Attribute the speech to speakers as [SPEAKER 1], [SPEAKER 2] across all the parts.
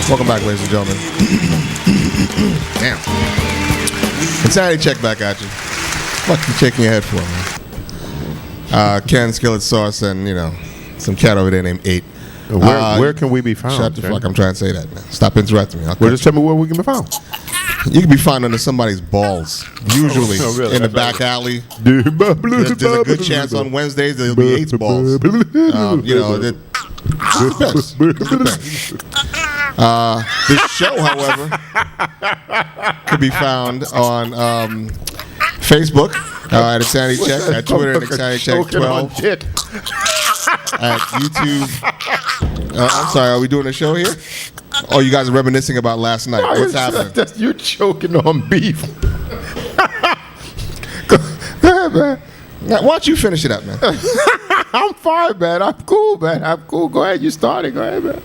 [SPEAKER 1] Welcome back, ladies and gentlemen. Damn. Insanity check back at you. What you shaking your head for, man? Ken, skillet sauce, and, some cat over there named 8.
[SPEAKER 2] Where can we be found?
[SPEAKER 1] Shut the fuck, I'm trying to say that, man. Stop interrupting me.
[SPEAKER 2] Well, just tell me where we can be found.
[SPEAKER 1] You can be found under somebody's balls, usually
[SPEAKER 2] really?
[SPEAKER 1] in the back alley. There's a good chance on Wednesdays there'll be 8's balls. The show, however, could be found on Facebook at Insanity Check, at Twitter at Insanity Check 12, at YouTube. I'm sorry, are we doing a show here? Oh, you guys are reminiscing about last night. What's happening?
[SPEAKER 2] You're choking on beef. Go ahead, man.
[SPEAKER 1] Now, why don't you finish it up, man?
[SPEAKER 2] I'm fine, man. I'm cool, man. I'm cool. Go ahead. You started. Go ahead, man.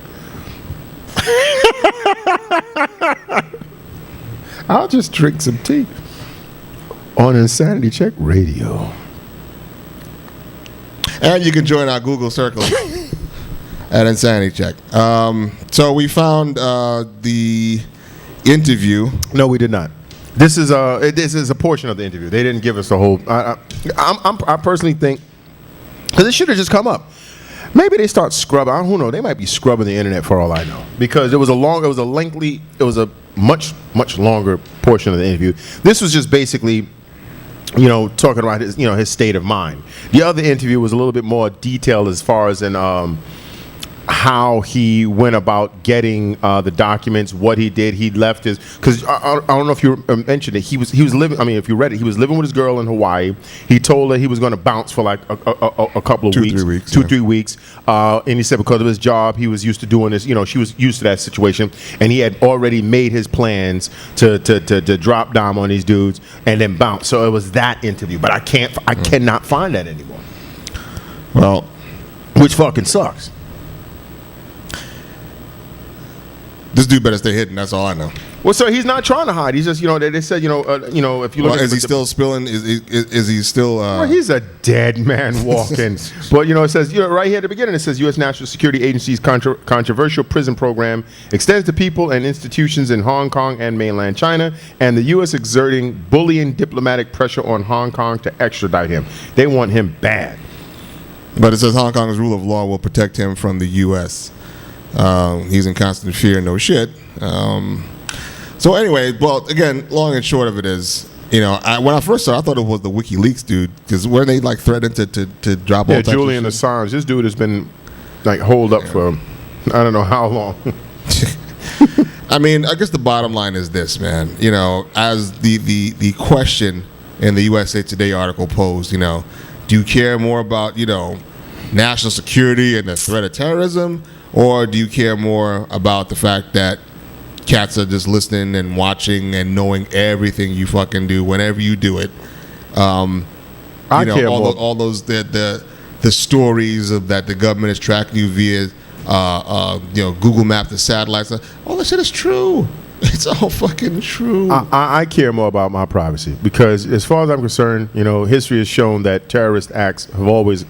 [SPEAKER 2] I'll just drink some tea on Insanity Check Radio.
[SPEAKER 1] And you can join our Google circle at Insanity Check. So we found the interview.
[SPEAKER 2] No, we did not. This is a portion of the interview. They didn't give us the whole. I personally think because it should have just come up. Maybe they start scrubbing. Who knows? They might be scrubbing the internet for all I know because it was a much longer portion of the interview. This was just basically, talking about his state of mind. The other interview was a little bit more detailed as far as in how he went about getting the documents, what he did. He left his because I don't know if you mentioned it. He was living. I mean, if you read it, he was living with his girl in Hawaii. He told her he was going to bounce for like a couple of
[SPEAKER 1] 2-3 weeks,
[SPEAKER 2] 3 weeks. And he said because of his job, he was used to doing this. She was used to that situation, and he had already made his plans to drop down on these dudes and then bounce. So it was that interview, but I cannot find that anymore.
[SPEAKER 1] Well,
[SPEAKER 2] which fucking sucks.
[SPEAKER 1] This dude better stay hidden. That's all I know.
[SPEAKER 2] Well, so he's not trying to hide. He's just, they said, if you look at
[SPEAKER 1] is he still spilling? Is he still?
[SPEAKER 2] Well, he's a dead man walking. But it says, right here at the beginning, it says U.S. National Security Agency's controversial prison program extends to people and institutions in Hong Kong and mainland China, and the U.S. exerting bullying diplomatic pressure on Hong Kong to extradite him. They want him bad.
[SPEAKER 1] But it says Hong Kong's rule of law will protect him from the U.S. He's in constant fear, no shit. So anyway, well, again, long and short of it is, when I first saw it, I thought it was the WikiLeaks dude, because were they like threatened to drop all types
[SPEAKER 2] Julian
[SPEAKER 1] of shit?
[SPEAKER 2] Assange. This dude has been like holed up for I don't know how long.
[SPEAKER 1] I mean, I guess the bottom line is this, man. As the question in the USA Today article posed, do you care more about national security and the threat of terrorism? Or do you care more about the fact that cats are just listening and watching and knowing everything you fucking do whenever you do it?
[SPEAKER 2] I care more.
[SPEAKER 1] All those the stories of that the government is tracking you via Google Maps, the satellites. All that shit is true. It's all fucking true.
[SPEAKER 2] I care more about my privacy because, as far as I'm concerned, history has shown that terrorist acts have always,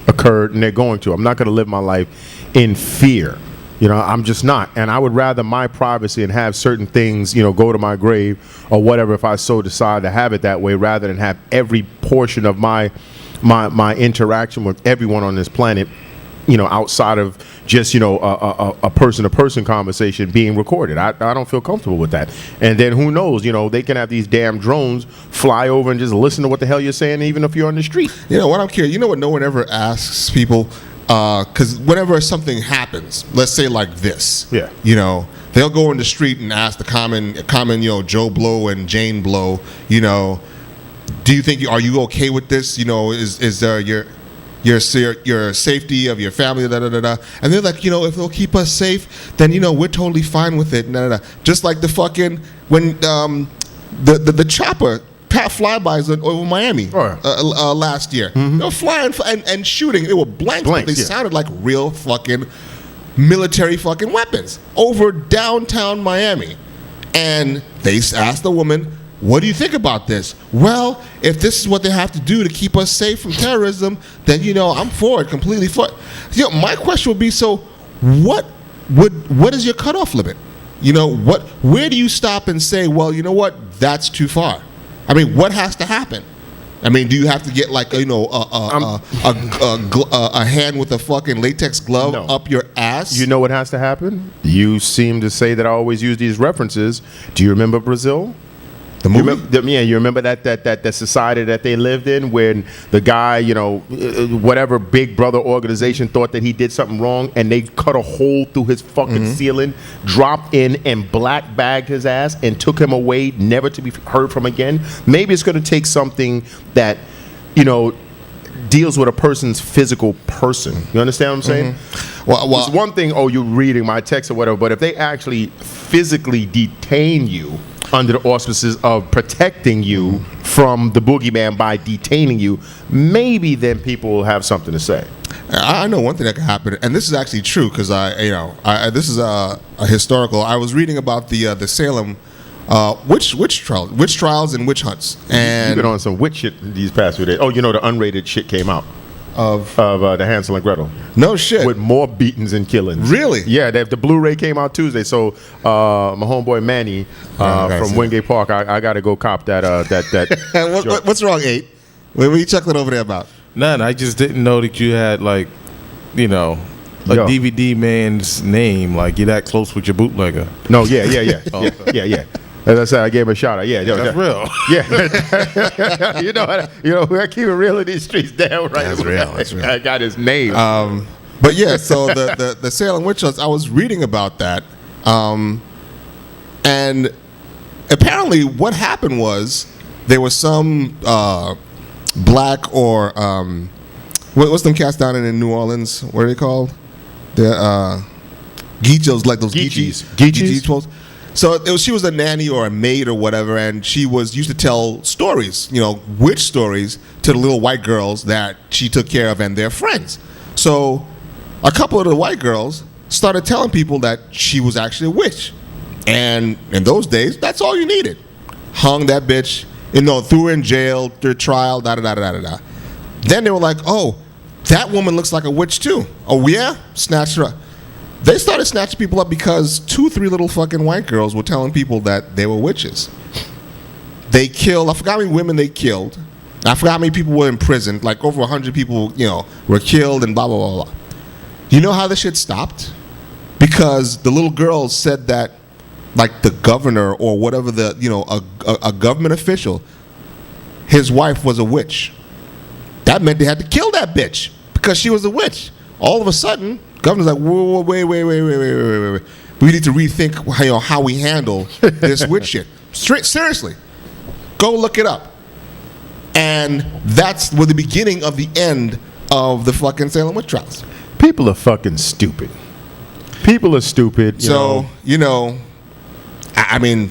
[SPEAKER 2] occurred, and they're going to. I'm not going to live my life in fear. I'm just not. And I would rather my privacy and have certain things, go to my grave or whatever if I so decide to have it that way, rather than have every portion of my interaction with everyone on this planet, outside of just, a person-to-person conversation being recorded. I don't feel comfortable with that. And then who knows, they can have these damn drones fly over and just listen to what the hell you're saying, even if you're on the street.
[SPEAKER 1] What I'm curious, what no one ever asks people, because whenever something happens, let's say like this, they'll go in the street and ask the common Joe Blow and Jane Blow, do you think, are you okay with this? Is there your safety of your family, and they're like, if it'll keep us safe, then we're totally fine with it, just like the fucking when the chopper flybys over Miami last year. Mm-hmm. They were flying and shooting. They were blanks, but they sounded like real fucking military fucking weapons over downtown Miami. And they asked the woman, what do you think about this? Well, if this is what they have to do to keep us safe from terrorism, then, I'm for it, completely for it. My question would be, so what what is your cutoff limit? You know, where do you stop and say, well, you know what, that's too far? I mean, what has to happen? I mean, do you have to get like a hand with a fucking latex glove up your ass?
[SPEAKER 2] You know what has to happen? You seem to say that I always use these references. Do you remember Brazil?
[SPEAKER 1] The movie?
[SPEAKER 2] You remember that society that they lived in when the guy, you know, whatever Big Brother organization thought that he did something wrong, and they cut a hole through his fucking ceiling, dropped in and black bagged his ass and took him away, never to be heard from again. Maybe it's going to take something that, you know, deals with a person's physical person. You understand what I'm saying? Well, it's one thing, you're reading my text or whatever, but if they actually physically detain you under the auspices of protecting you from the boogeyman by detaining you, maybe then people will have something to say.
[SPEAKER 1] I know one thing that could happen, and this is actually true because this is a historical. I was reading about the Salem witch trials and witch hunts, and
[SPEAKER 2] you've been on some witch shit these past few days. Oh, you know the unrated shit came out of the Hansel and Gretel.
[SPEAKER 1] No shit.
[SPEAKER 2] With more beatings and killings.
[SPEAKER 1] Really?
[SPEAKER 2] Yeah, the Blu-ray came out Tuesday. So my homeboy Manny from Wingate Park, I got to go cop that.
[SPEAKER 1] What's wrong, 8? What were you chuckling over there about?
[SPEAKER 3] None. I just didn't know that you had like, you know, a DVD man's name. Like you're that close with your bootlegger.
[SPEAKER 2] No, yeah. Yeah. As I said, I gave him a shout out. Yeah,
[SPEAKER 3] that's real.
[SPEAKER 2] Yeah, you know, I keep it real in these streets. Damn right.
[SPEAKER 1] That's real.
[SPEAKER 2] I got his name.
[SPEAKER 1] But yeah, so the Salem witch hunts, I was reading about that, and apparently what happened was there was some black or what's them cats down in New Orleans? What are they called? The Geechos, like those Geechees. So she was a nanny or a maid or whatever, and she used to tell stories, you know, witch stories to the little white girls that she took care of and their friends. So a couple of the white girls started telling people that she was actually a witch. And in those days, that's all you needed. Hung that bitch, you know, threw her in jail, through trial, da-da-da-da-da-da. Then they were like, oh, that woman looks like a witch too. Oh, yeah? Snatched her up. They started snatching people up because 2-3 little fucking white girls were telling people that they were witches. They killed, I forgot how many women they killed. I forgot how many people were in prison. Like over 100 people, you know, were killed and blah, blah, blah, blah. You know how this shit stopped? Because the little girls said that, like the governor or whatever a government official, his wife was a witch. That meant they had to kill that bitch because she was a witch. All of a sudden, governor's like, whoa, wait. We need to rethink how we handle this witch shit. Seriously. Go look it up. And that's the beginning of the end of the fucking Salem witch trials.
[SPEAKER 2] People are fucking stupid. People are stupid.
[SPEAKER 1] You know, I mean,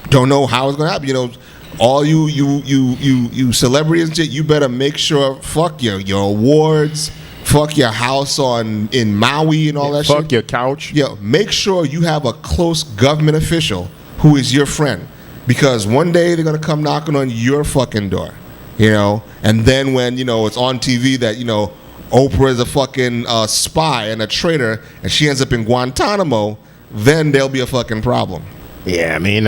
[SPEAKER 1] don't know how it's going to happen. You know, all you celebrities and shit, you better make sure, fuck your awards, fuck your house in Maui and all that shit.
[SPEAKER 2] Fuck your couch.
[SPEAKER 1] Yeah, make sure you have a close government official who is your friend. Because one day they're going to come knocking on your fucking door. You know? And then when, you know, it's on TV that, you know, Oprah is a fucking spy and a traitor and she ends up in Guantanamo, then there'll be a fucking problem.
[SPEAKER 2] Yeah, I mean,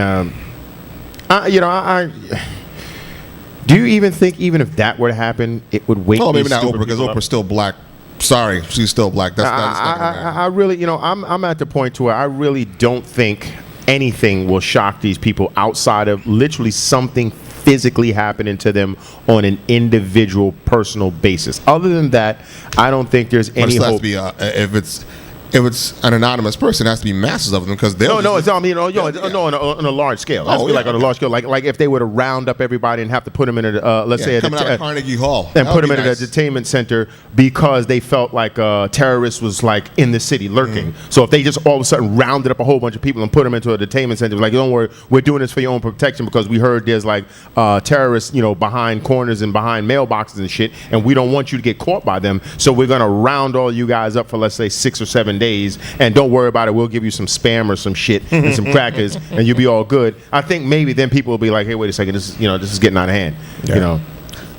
[SPEAKER 2] do you even think even if that were to happen, it would wake?
[SPEAKER 1] Oh, maybe not Oprah because Oprah's still black. Sorry, she's still black.
[SPEAKER 2] I really, you know, I'm at the point to where I really don't think anything will shock these people outside of literally something physically happening to them on an individual, personal basis. Other than that, I don't think there's any hope.
[SPEAKER 1] If it's an anonymous person, it has to be masses of them because they'll.
[SPEAKER 2] On a large scale. That's like on a large scale. Like if they were to round up everybody and have to put them in a
[SPEAKER 1] coming out of Carnegie Hall
[SPEAKER 2] and put them in a detainment center because they felt like a terrorist was like in the city lurking. So if they just all of a sudden rounded up a whole bunch of people and put them into a detainment center, like don't worry, we're doing this for your own protection because we heard there's like terrorists, you know, behind corners and behind mailboxes and shit, and we don't want you to get caught by them. So we're gonna round all you guys up for let's say 6 or 7 days. And don't worry about it. We'll give you some Spam or some shit and some crackers, and you'll be all good. I think maybe then people will be like, "Hey, wait a second. This is getting out of hand."
[SPEAKER 1] Yeah.
[SPEAKER 2] You know,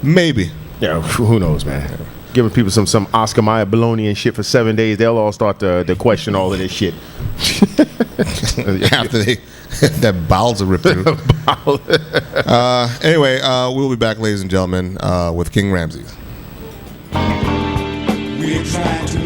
[SPEAKER 1] maybe.
[SPEAKER 2] Yeah, who knows, man. giving people some Oscar Mayer baloney and shit for 7 days, they'll all start to question all of this shit.
[SPEAKER 1] After that bowels are ripped through. Anyway, we'll be back, ladies and gentlemen, with King Ramses.
[SPEAKER 4] We try to